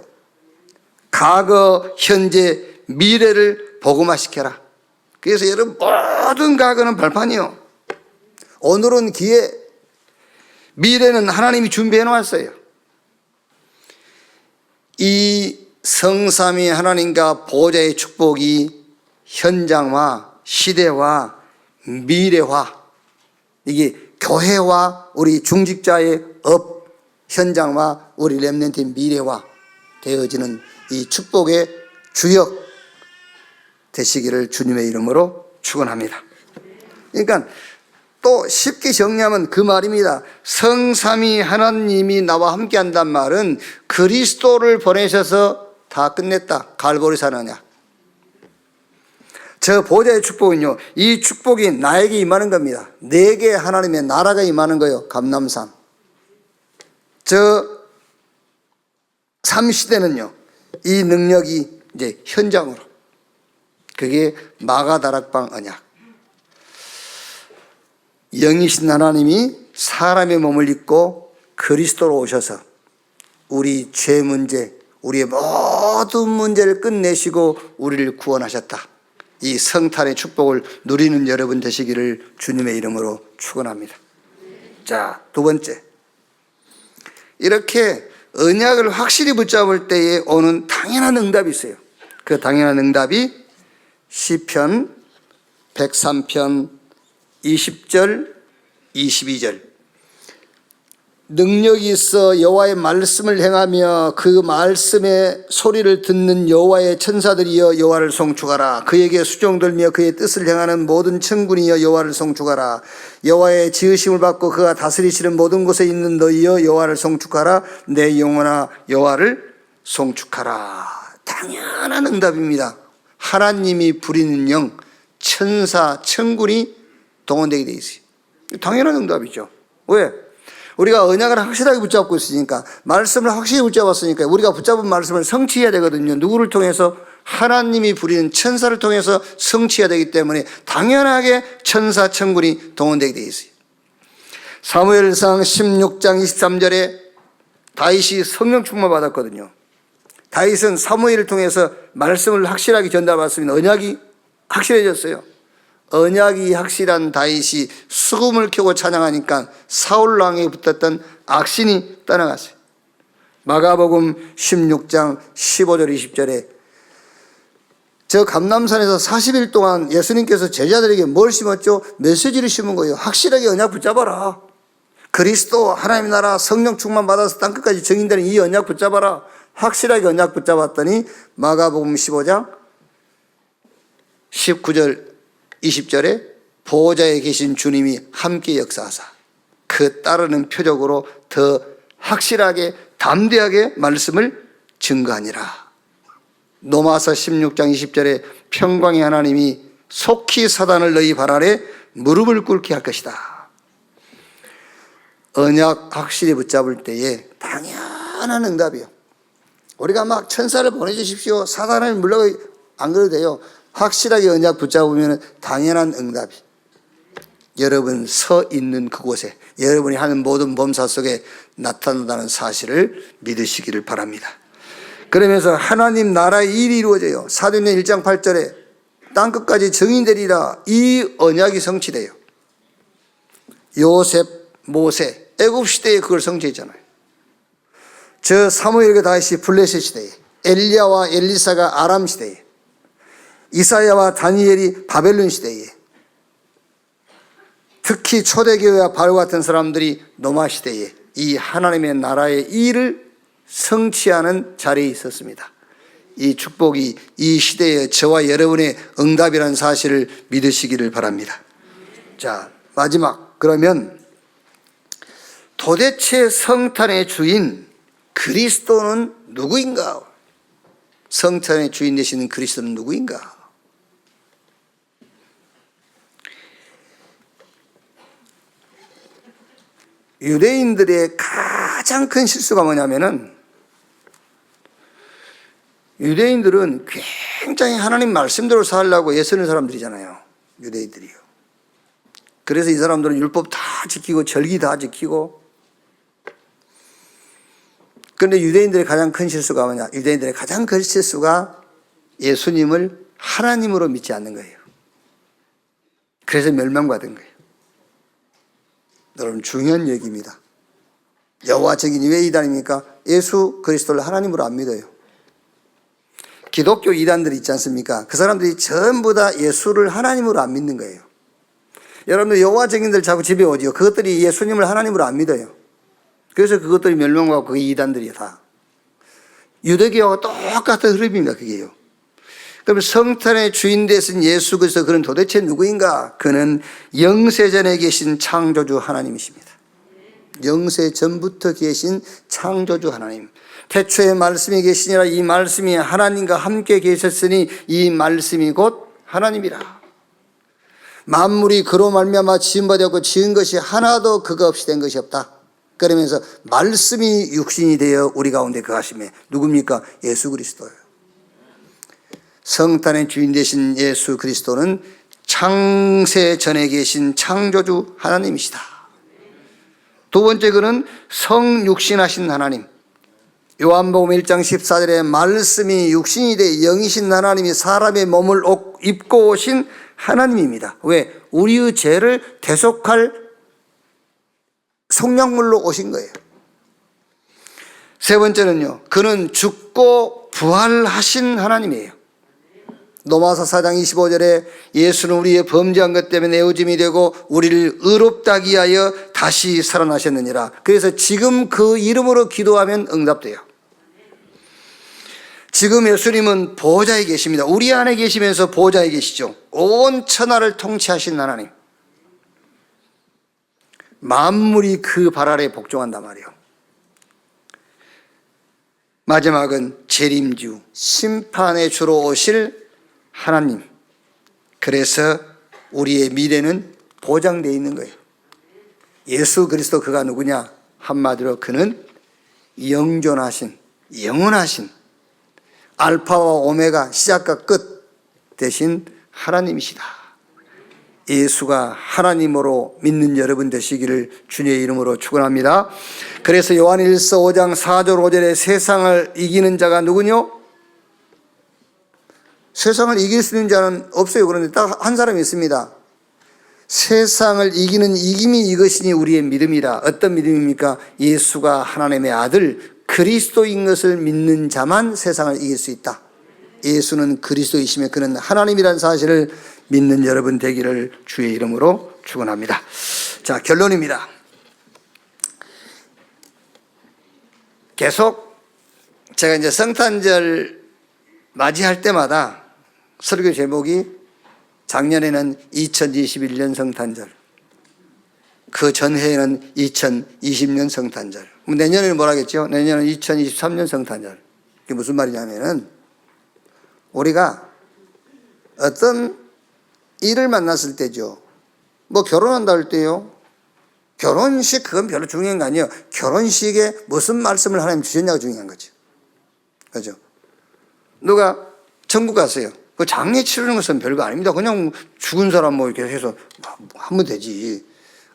과거, 현재, 미래를 복음화시켜라. 그래서 여러분 모든 과거는 발판이요. 오늘은 기회, 미래는 하나님이 준비해 놓았어요. 이 성삼위 하나님과 보호자의 축복이 현장화, 시대화, 미래화, 이게 교회와 우리 중직자의 업, 현장화, 우리 렘넌트의 미래화 되어지는 이 축복의 주역 되시기를 주님의 이름으로 축원합니다. 그러니까 또 쉽게 정리하면 그 말입니다. 성삼위 하나님이 나와 함께 한단 말은 그리스도를 보내셔서 다 끝냈다. 갈보리산 언약. 저 보좌의 축복은요, 이 축복이 나에게 임하는 겁니다. 내게 하나님의 나라가 임하는 거예요. 감남산. 저 참 시대는요, 이 능력이 이제 현장으로. 그게 마가다락방 언약. 영이신 하나님이 사람의 몸을 입고 그리스도로 오셔서 우리 죄 문제, 우리의 모든 문제를 끝내시고 우리를 구원하셨다. 이 성탄의 축복을 누리는 여러분 되시기를 주님의 이름으로 축원합니다. 자, 두 번째. 이렇게 언약을 확실히 붙잡을 때에 오는 당연한 응답이 있어요. 그 당연한 응답이 시편 103편 20절 22절. 능력이 있어 여호와의 말씀을 행하며 그 말씀의 소리를 듣는 여호와의 천사들이여 여호와를 송축하라. 그에게 수종들며 그의 뜻을 행하는 모든 천군이여 여호와를 송축하라. 여호와의 지으심을 받고 그가 다스리시는 모든 곳에 있는 너희여 여호와를 송축하라. 내 영혼아 여호와를 송축하라. 당연한 응답입니다. 하나님이 부리는 영, 천사, 천군이 동원되게 돼 있어요. 당연한 응답이죠. 왜? 우리가 언약을 확실하게 붙잡고 있으니까, 말씀을 확실히 붙잡았으니까 우리가 붙잡은 말씀을 성취해야 되거든요. 누구를 통해서? 하나님이 부리는 천사를 통해서 성취해야 되기 때문에 당연하게 천사, 천군이 동원되게 되어 있어요. 사무엘상 16장 23절에 다윗이 성령 충만 받았거든요. 다윗은 사무엘을 통해서 말씀을 확실하게 전달받았으면 언약이 확실해졌어요. 언약이 확실한 다윗이 수금을 켜고 찬양하니까 사울 왕에게 붙었던 악신이 떠나갔어요. 마가복음 16장 15절 20절에 저 감람산에서 40일 동안 예수님께서 제자들에게 뭘 심었죠? 메시지를 심은 거예요. 확실하게 언약 붙잡아라. 그리스도 하나님의 나라 성령 충만 받아서 땅끝까지 증인되는 이 언약 붙잡아라. 확실하게 언약 붙잡았더니 마가복음 15장 19절 20절에 보호자에 계신 주님이 함께 역사하사 그 따르는 표적으로 더 확실하게 담대하게 말씀을 증거하니라. 로마서 16장 20절에 평강의 하나님이 속히 사단을 너희 발 아래 무릎을 꿇게 할 것이다. 언약 확실히 붙잡을 때에 당연한 응답이요. 우리가 막 천사를 보내주십시오, 사단을 물러가, 안 그래도 돼요. 확실하게 언약 붙잡으면 당연한 응답이 여러분 서 있는 그곳에, 여러분이 하는 모든 범사 속에 나타난다는 사실을 믿으시기를 바랍니다. 그러면서 하나님 나라의 일이 이루어져요. 사도행전 1장 8절에 땅끝까지 증인되리라. 이 언약이 성취돼요. 요셉, 모세, 애굽 시대에 그걸 성취했잖아요. 저 사무엘과 다윗이 블레셋 시대에, 엘리야와 엘리사가 아람 시대에, 이사야와 다니엘이 바벨론 시대에, 특히 초대교회와 바로 같은 사람들이 로마 시대에 이 하나님의 나라의 일을 성취하는 자리에 있었습니다. 이 축복이 이 시대의 저와 여러분의 응답이라는 사실을 믿으시기를 바랍니다. 자, 마지막. 그러면 도대체 성탄의 주인 그리스도는 누구인가? 성탄의 주인 되시는 그리스도는 누구인가? 유대인들의 가장 큰 실수가 뭐냐면은, 유대인들은 굉장히 하나님 말씀대로 살려고 애쓰는 사람들이잖아요. 유대인들이요. 그래서 이 사람들은 율법 다 지키고 절기 다 지키고. 그런데 유대인들의 가장 큰 실수가 뭐냐? 유대인들의 가장 큰 실수가 예수님을 하나님으로 믿지 않는 거예요. 그래서 멸망받은 거예요. 여러분 중요한 얘기입니다. 여호와 증인이 왜 이단입니까? 예수 그리스도를 하나님으로 안 믿어요. 기독교 이단들이 있지 않습니까? 그 사람들이 전부 다 예수를 하나님으로 안 믿는 거예요. 여러분들 여호와 증인들 자꾸 집에 오지요. 그것들이 예수님을 하나님으로 안 믿어요. 그래서 그것들이 멸망받고 그게 이단들이야 다. 유대교와 똑같은 흐름입니다. 그게요. 그럼 성탄의 주인 되신 예수 그리스도, 그는 도대체 누구인가? 그는 영세전에 계신 창조주 하나님이십니다. 영세 전부터 계신 창조주 하나님. 태초에 말씀이 계시니라. 이 말씀이 하나님과 함께 계셨으니 이 말씀이 곧 하나님이라. 만물이 그로 말미암아 지은 바 되었고 지은 것이 하나도 그가 없이 된 것이 없다. 그러면서 말씀이 육신이 되어 우리 가운데 거하시매. 누굽니까? 예수 그리스도예요. 성탄의 주인 되신 예수 그리스도는 창세 전에 계신 창조주 하나님이시다. 두 번째, 그는 성육신하신 하나님. 요한복음 1장 14절에 말씀이 육신이 돼 영이신 하나님이 사람의 몸을 입고 오신 하나님입니다. 왜? 우리의 죄를 대속할 속량물로 오신 거예요. 세 번째는요, 그는 죽고 부활하신 하나님이에요. 로마서 4장 25절에 예수는 우리의 범죄한 것 때문에 내어짐이 되고 우리를 의롭다 하기 위하여 다시 살아나셨느니라. 그래서 지금 그 이름으로 기도하면 응답돼요. 지금 예수님은 보좌에 계십니다. 우리 안에 계시면서 보좌에 계시죠. 온 천하를 통치하신 하나님. 만물이 그 발 아래 복종한단 말이에요. 마지막은 재림주, 심판의 주로 오실 하나님. 그래서 우리의 미래는 보장되어 있는 거예요. 예수 그리스도 그가 누구냐? 한마디로 그는 영존하신, 영원하신 알파와 오메가, 시작과 끝 되신 하나님이시다. 예수가 하나님으로 믿는 여러분 되시기를 주님의 이름으로 축원합니다. 그래서 요한일서 5장 4절 5절에 세상을 이기는 자가 누구뇨? 세상을 이길 수 있는 자는 없어요. 그런데 딱 한 사람이 있습니다. 세상을 이기는 이김이 이것이니 우리의 믿음이라. 어떤 믿음입니까? 예수가 하나님의 아들 그리스도인 것을 믿는 자만 세상을 이길 수 있다. 예수는 그리스도이시며 그는 하나님이라는 사실을 믿는 여러분 되기를 주의 이름으로 축원합니다. 자, 결론입니다. 계속 제가 이제 성탄절 맞이할 때마다 설교 제목이 작년에는 2021년 성탄절, 그 전해에는 2020년 성탄절, 내년에는 뭐라겠죠? 내년은 2023년 성탄절. 그게 무슨 말이냐면은 우리가 어떤 일을 만났을 때죠. 뭐 결혼한다 할 때요. 결혼식 그건 별로 중요한 거 아니에요. 결혼식에 무슨 말씀을 하나님 주셨냐가 중요한 거죠. 그죠? 누가 천국 갔어요. 그 장례 치르는 것은 별거 아닙니다. 그냥 죽은 사람 뭐 이렇게 해서 하면 되지.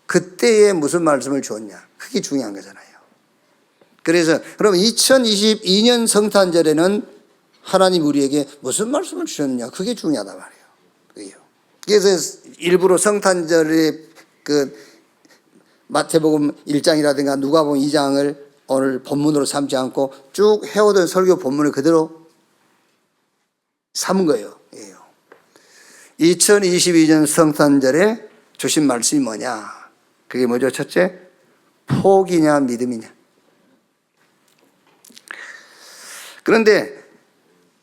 그때에 무슨 말씀을 주었냐. 그게 중요한 거잖아요. 그래서 그럼 2022년 성탄절에는 하나님 우리에게 무슨 말씀을 주셨느냐. 그게 중요하단 말이에요. 그게요. 그래서 일부러 성탄절에 그 마태복음 1장이라든가 누가복음 2장을 오늘 본문으로 삼지 않고 쭉 해오던 설교 본문을 그대로 삼은 거예요. 2022년 성탄절에 주신 말씀이 뭐냐? 그게 뭐죠? 첫째, 포기냐 믿음이냐. 그런데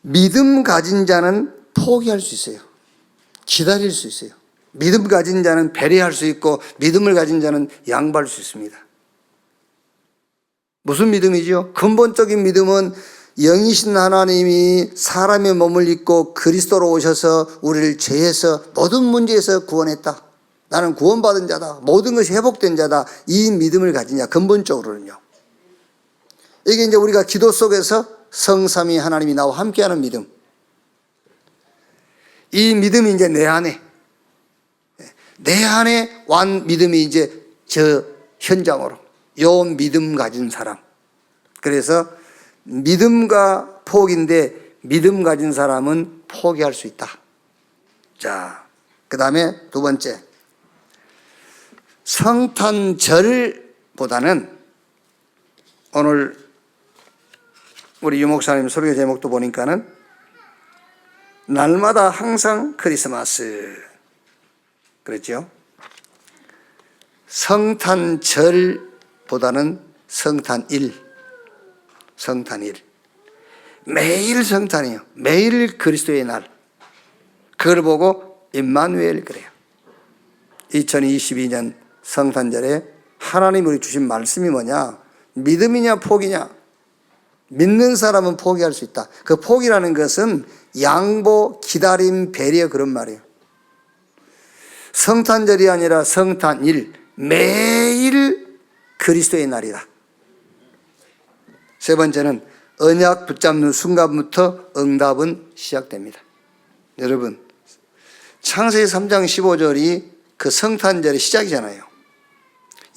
믿음 가진 자는 포기할 수 있어요. 기다릴 수 있어요. 믿음 가진 자는 배려할 수 있고 믿음을 가진 자는 양보할 수 있습니다. 무슨 믿음이죠? 근본적인 믿음은 영이신 하나님이 사람의 몸을 입고 그리스도로 오셔서 우리를 죄에서 모든 문제에서 구원했다. 나는 구원받은 자다. 모든 것이 회복된 자다. 이 믿음을 가진 자, 근본적으로는요. 이게 이제 우리가 기도 속에서 성삼위 하나님이 나와 함께하는 믿음. 이 믿음이 이제 내 안에 완 믿음이 이제 저 현장으로 요 믿음 가진 사람. 그래서 믿음과 포기인데 믿음 가진 사람은 포기할 수 있다. 자, 그 다음에 두 번째, 성탄절보다는 오늘 우리 유 목사님 설교 제목도 보니까는 날마다 항상 크리스마스 그랬죠. 성탄절보다는 성탄일. 매일 성탄이에요. 매일 그리스도의 날. 그걸 보고 임마누엘 그래요. 2022년 성탄절에 하나님 우리 주신 말씀이 뭐냐? 믿음이냐 포기냐? 믿는 사람은 포기할 수 있다. 그 포기라는 것은 양보, 기다림, 배려 그런 말이에요. 성탄절이 아니라 성탄일. 매일 그리스도의 날이다. 세 번째는 언약 붙잡는 순간부터 응답은 시작됩니다. 여러분, 창세기 3장 15절이 그 성탄절의 시작이잖아요.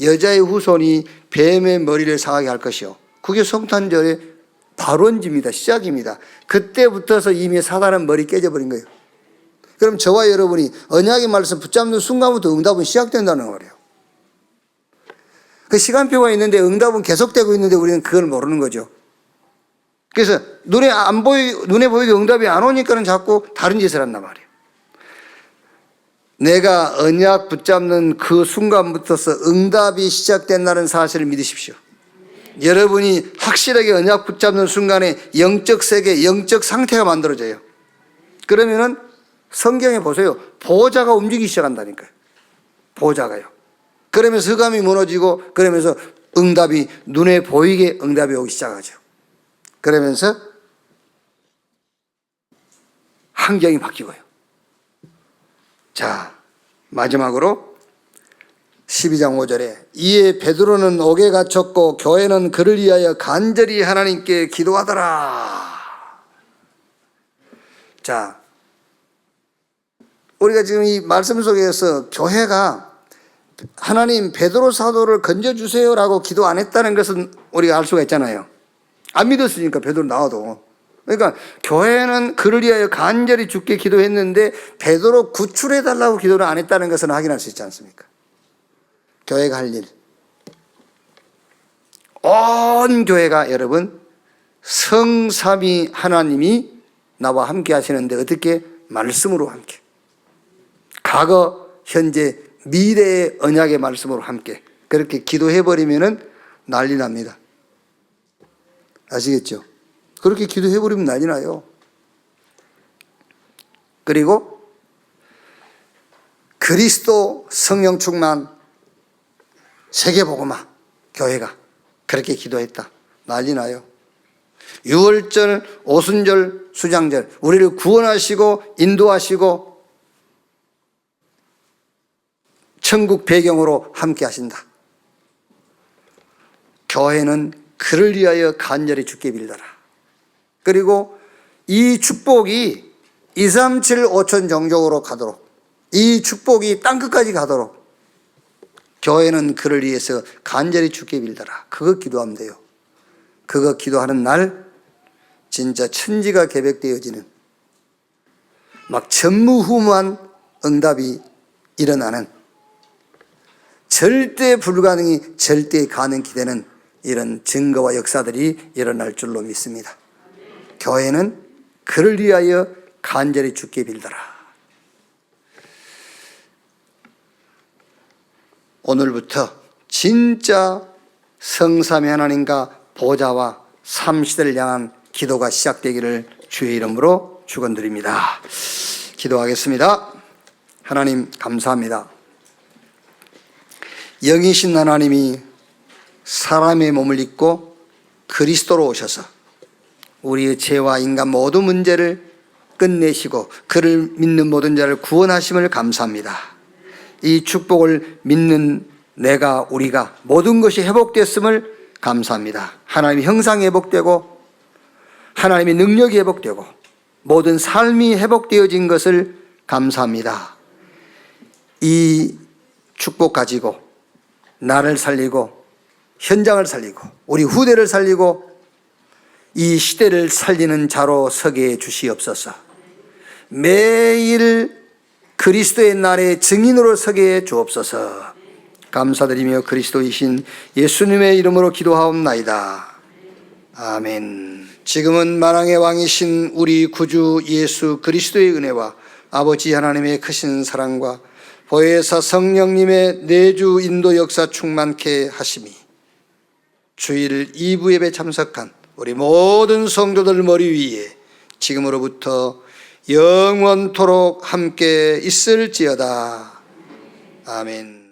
여자의 후손이 뱀의 머리를 상하게 할 것이요. 그게 성탄절의 발원지입니다. 시작입니다. 그때부터서 이미 사단은 머리 깨져버린 거예요. 그럼 저와 여러분이 언약의 말씀 붙잡는 순간부터 응답은 시작된다는 거예요. 그 시간표가 있는데 응답은 계속되고 있는데 우리는 그걸 모르는 거죠. 그래서 눈에 보이게 응답이 안 오니까는 자꾸 다른 짓을 한단 말이에요. 내가 언약 붙잡는 그 순간부터서 응답이 시작된다는 사실을 믿으십시오. 여러분이 확실하게 언약 붙잡는 순간에 영적 세계, 영적 상태가 만들어져요. 그러면은 성경에 보세요. 보호자가 움직이기 시작한다니까요. 보호자가요. 그러면서 흑암이 무너지고 그러면서 응답이 눈에 보이게 응답이 오기 시작하죠. 그러면서 환경이 바뀌고요. 자, 마지막으로 12장 5절에 이에 베드로는 옥에 갇혔고 교회는 그를 위하여 간절히 하나님께 기도하더라. 자, 우리가 지금 이 말씀 속에서 교회가 하나님 베드로 사도를 건져주세요라고 기도 안 했다는 것은 우리가 알 수가 있잖아요. 안 믿었으니까 베드로 나와도. 그러니까 교회는 그를 위하여 간절히 주께 기도했는데 베드로 구출해달라고 기도를 안 했다는 것은 확인할 수 있지 않습니까? 교회가 할 일. 온 교회가 여러분 성삼위 하나님이 나와 함께 하시는데 어떻게? 말씀으로 함께. 과거, 현재, 미래의 언약의 말씀으로 함께. 그렇게 기도해버리면 난리 납니다. 아시겠죠? 그렇게 기도해버리면 난리 나요. 그리고 그리스도 성령 충만 세계복음화 교회가 그렇게 기도했다. 난리 나요. 유월절, 오순절, 수장절 우리를 구원하시고 인도하시고 천국 배경으로 함께 하신다. 교회는 그를 위하여 간절히 주께 빌더라. 그리고 이 축복이 237 5천 종족으로 가도록, 이 축복이 땅끝까지 가도록 교회는 그를 위해서 간절히 주께 빌더라. 그거 기도하면 돼요. 그거 기도하는 날 진짜 천지가 개벽되어지는 막 전무후무한 응답이 일어나는, 절대 불가능이 절대 가능 기되는 이런 증거와 역사들이 일어날 줄로 믿습니다. 교회는 그를 위하여 간절히 주께 빌더라. 오늘부터 진짜 성삼위 하나님과 보좌와 삼시대를 향한 기도가 시작되기를 주의 이름으로 축원드립니다. 기도하겠습니다. 하나님 감사합니다. 영이신 하나님이 사람의 몸을 입고 그리스도로 오셔서 우리의 죄와 인간 모든 문제를 끝내시고 그를 믿는 모든 자를 구원하심을 감사합니다. 이 축복을 믿는 내가, 우리가 모든 것이 회복됐음을 감사합니다. 하나님의 형상이 회복되고 하나님의 능력이 회복되고 모든 삶이 회복되어진 것을 감사합니다. 이 축복 가지고 나를 살리고 현장을 살리고 우리 후대를 살리고 이 시대를 살리는 자로 서게 해 주시옵소서. 매일 그리스도의 날에 증인으로 서게 해 주옵소서. 감사드리며 그리스도이신 예수님의 이름으로 기도하옵나이다. 아멘. 지금은 만왕의 왕이신 우리 구주 예수 그리스도의 은혜와 아버지 하나님의 크신 사랑과 보혜사 성령님의 내주 인도 역사 충만케 하심이 주일 2부 예배 참석한 우리 모든 성도들 머리 위에 지금으로부터 영원토록 함께 있을지어다. 아멘.